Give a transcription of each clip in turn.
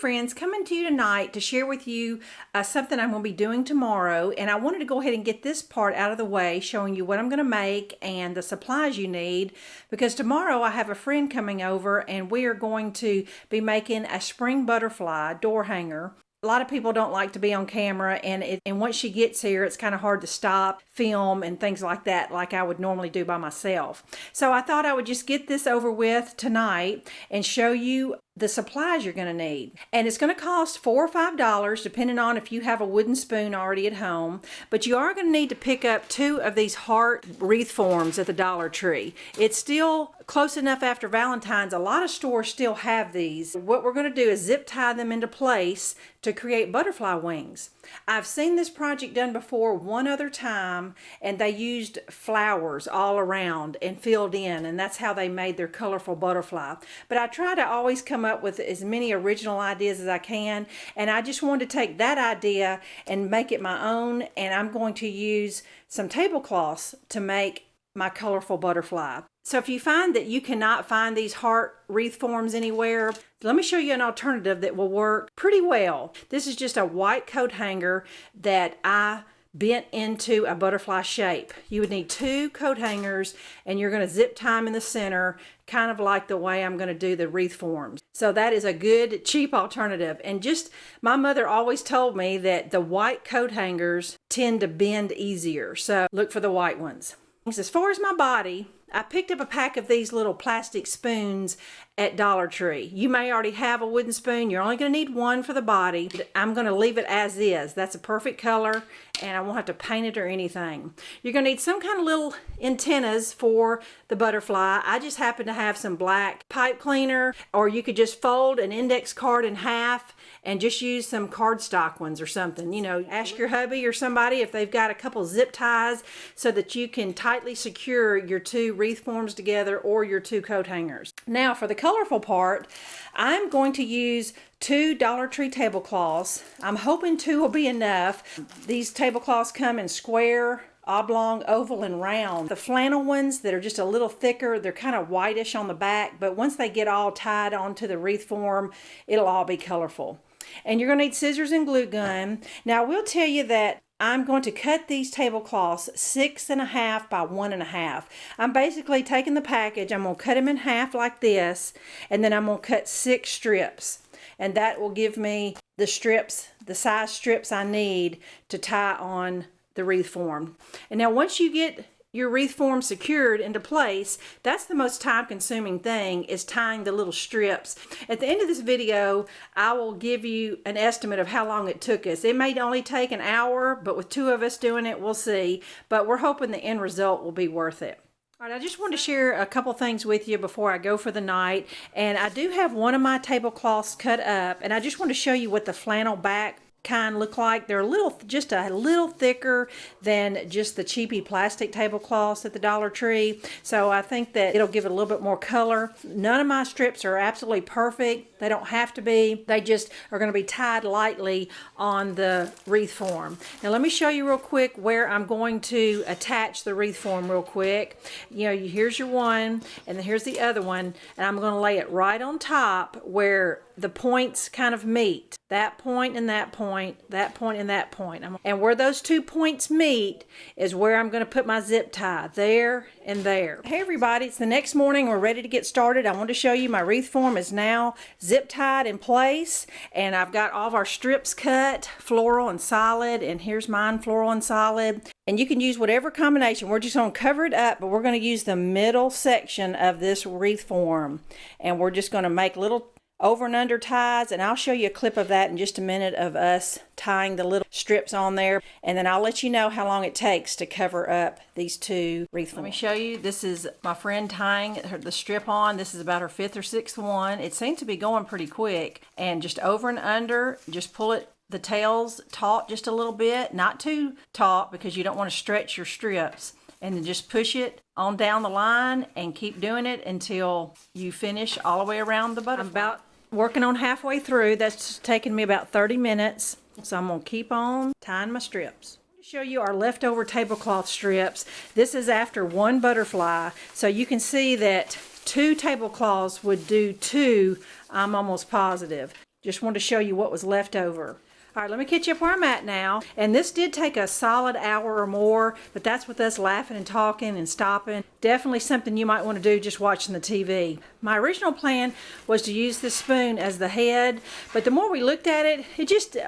friends, coming to you tonight to share with you something I'm going to be doing tomorrow, and I wanted to go ahead and get this part out of the way, showing you what I'm going to make and the supplies you need, because tomorrow I have a friend coming over and we are going to be making a spring butterfly door hanger. A lot of people don't like to be on camera, and once she gets here, it's kind of hard to stop, film, and things like that, like I would normally do by myself. So I thought I would just get this over with tonight and show you the supplies you're going to need. And it's going to cost $4 or $5, depending on if you have a wooden spoon already at home. But you are going to need to pick up 2 of these heart wreath forms at the Dollar Tree. It's still close enough after Valentine's. A lot of stores still have these. What we're going to do is zip tie them into place to create butterfly wings. I've seen this project done before one other time, and they used flowers all around and filled in, and that's how they made their colorful butterfly. But I try to always come up with as many original ideas as I can, and I just wanted to take that idea and make it my own, and I'm going to use some tablecloths to make my colorful butterfly. So if you find that you cannot find these heart wreath forms anywhere, let me show you an alternative that will work pretty well. This is just a white coat hanger that I bent into a butterfly shape. You would need 2 coat hangers, and you're going to zip tie them in the center, kind of like the way I'm going to do the wreath forms. So that is a good cheap alternative. And just, my mother always told me that the white coat hangers tend to bend easier, so look for the white ones. As far as my body, I picked up a pack of these little plastic spoons at Dollar Tree. You may already have a wooden spoon. You're only going to need 1 for the body. I'm going to leave it as is. That's a perfect color, and I won't have to paint it or anything. You're going to need some kind of little antennas for the butterfly. I just happen to have some black pipe cleaner, or you could just fold an index card in half and just use some cardstock ones or something. You know, ask your hubby or somebody if they've got a couple zip ties so that you can tightly secure your 2 wreath forms together or your 2 coat hangers. Now for the colorful part, I'm going to use 2 Dollar Tree tablecloths. I'm hoping 2 will be enough. These tablecloths come in square, oblong, oval, and round. The flannel ones that are just a little thicker, they're kind of whitish on the back, but once they get all tied onto the wreath form, it'll all be colorful. And you're going to need scissors and glue gun. Now I will tell you that I'm going to cut these tablecloths 6.5 by 1.5. I'm basically taking the package, I'm going to cut them in half like this, and then I'm going to cut 6 strips. And that will give me the strips, the size strips I need to tie on the wreath form. And now once you get your wreath form secured into place, that's the most time-consuming thing, is tying the little strips. At the end of this video, I will give you an estimate of how long it took us. It may only take an hour, but with 2 of us doing it, we'll see. But we're hoping the end result will be worth it. All right, I just wanted to share a couple things with you before I go for the night. And I do have one of my tablecloths cut up, and I just want to show you what the flannel back kind look like. They're just a little thicker than just the cheapy plastic tablecloths at the Dollar Tree. So I think that it'll give it a little bit more color. None of my strips are absolutely perfect. They don't have to be. They just are going to be tied lightly on the wreath form. Now let me show you real quick where I'm going to attach the wreath form real quick. You know, here's your one, and then here's the other one, and I'm going to lay it right on top where the points kind of meet. That point and that point, that point and that point. And where those 2 points meet is where I'm going to put my zip tie, there and there. Hey everybody, it's the next morning. We're ready to get started. I want to show you my wreath form is now zip tied in place, and I've got all of our strips cut, floral and solid, and here's mine, floral and solid. And you can use whatever combination. We're just going to cover it up, but we're going to use the middle section of this wreath form, and we're just going to make little over and under ties, and I'll show you a clip of that in just a minute of us tying the little strips on there, and then I'll let you know how long it takes to cover up these 2 wreath forms. Let me show you. This is my friend tying the strip on. This is about her 5th or 6th one. It seems to be going pretty quick, and just over and under, just pull it, the tails taut just a little bit, not too taut because you don't want to stretch your strips, and then just push it on down the line and keep doing it until you finish all the way around the butterfly. I'm about working on halfway through. That's taken me about 30 minutes. So I'm going to keep on tying my strips. To show you our leftover tablecloth strips. This is after 1 butterfly. So you can see that 2 tablecloths would do 2, I'm almost positive. Just wanted to show you what was left over. All right, let me catch you up where I'm at now. And this did take a solid hour or more, but that's with us laughing and talking and stopping. Definitely something you might want to do just watching the TV. My original plan was to use this spoon as the head, but the more we looked at it,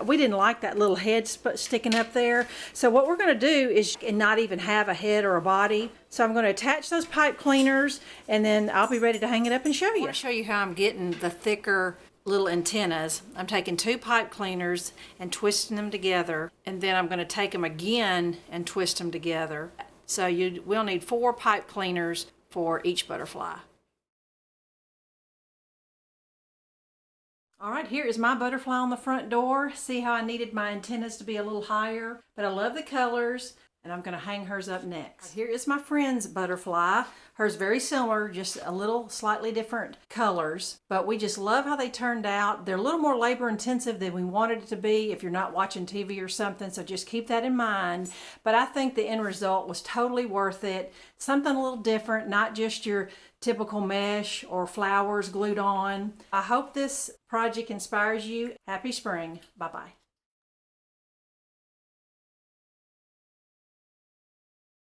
we didn't like that little head sticking up there. So what we're going to do is not even have a head or a body. So I'm going to attach those pipe cleaners, and then I'll be ready to hang it up and show you. I want to show you how I'm getting the thicker little antennas. I'm taking 2 pipe cleaners and twisting them together, and then I'm going to take them again and twist them together. So we'll need 4 pipe cleaners for each butterfly. All right, here is my butterfly on the front door. See how I needed my antennas to be a little higher, but I love the colors, and I'm going to hang hers up next. Here is my friend's butterfly. Hers very similar, just a little slightly different colors, but we just love how they turned out. They're a little more labor intensive than we wanted it to be if you're not watching TV or something, so just keep that in mind. But I think the end result was totally worth it. Something a little different, not just your typical mesh or flowers glued on. I hope this project inspires you. Happy spring. Bye-bye.